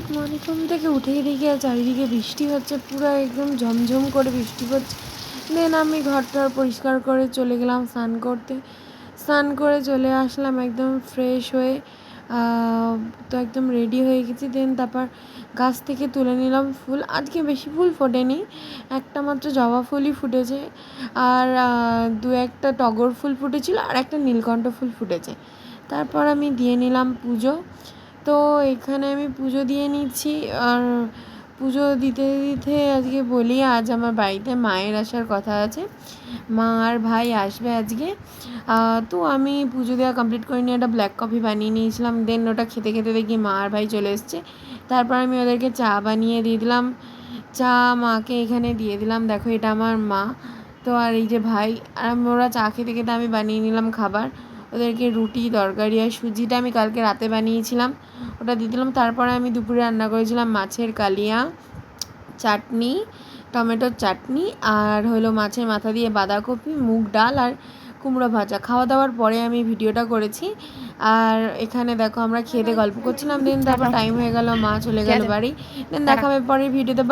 Good morning. ঘুম থেকে উঠেই দেখি আর চারিদিকে বৃষ্টি হচ্ছে, পুরো একদম ঝমঝম করে বৃষ্টি পড়ছে। দেন আমি ঘরটা পরিষ্কার করে চলে গেলাম স্নান করতে। স্নান করে চলে আসলাম একদম ফ্রেশ হয়ে। তো একদম রেডি হয়ে গেছি। দেন তারপর গাছ থেকে তুলে নিলাম ফুল। আজকে বেশি ফুল ফোটেনি, একটা মাত্র জবা ফুলই ফুটেছে, আর দু একটা টগর ফুল ফুটেছিল, আর একটা নীলকণ্ঠ ফুল ফুটেছে। তারপর আমি দিয়ে নিলাম পুজো। তো এখানে আমি পুজো দিয়ে নিচ্ছি। আর পুজো দিতে দিতে আজকে বলি, আজ আমার বাড়িতে মায়ের আসার কথা আছে, মা আর ভাই আসবে আজকে। তো আমি পুজো দেওয়া কমপ্লিট করে নিয়ে একটা ব্ল্যাক কফি বানিয়ে নিয়েছিলাম। দেন ওটা খেতে খেতে দেখি মা আর ভাই চলে এসছে। তারপর আমি ওদেরকে চা বানিয়ে দিয়ে দিলাম। চা মাকে এখানে দিয়ে দিলাম, দেখো এটা আমার মা। তো আর এই যে ভাই আর ওরা চা খেতে খেতে আমি বানিয়ে নিলাম খাবার। ওদেরকে রুটি, তরকারি আর সুজিটা আমি কালকে রাতে বানিয়েছিলাম, ওটা দিয়ে দিলাম। তারপরে আমি দুপুরে রান্না করেছিলাম মাছের কালিয়া, চাটনি, টমেটোর চাটনি, আর হলো মাছের মাথা দিয়ে বাঁধাকপি, মুগ ডাল আর কুমড়ো ভাজা। খাওয়া দাওয়ার পরে আমি ভিডিওটা করেছি। আর এখানে দেখো আমরা খেতে গল্প করছিলাম। দেন তারপর টাইম হয়ে গেল, মা চলে গেল বাড়ি। দেন দেখা হবে পরের ভিডিওতে।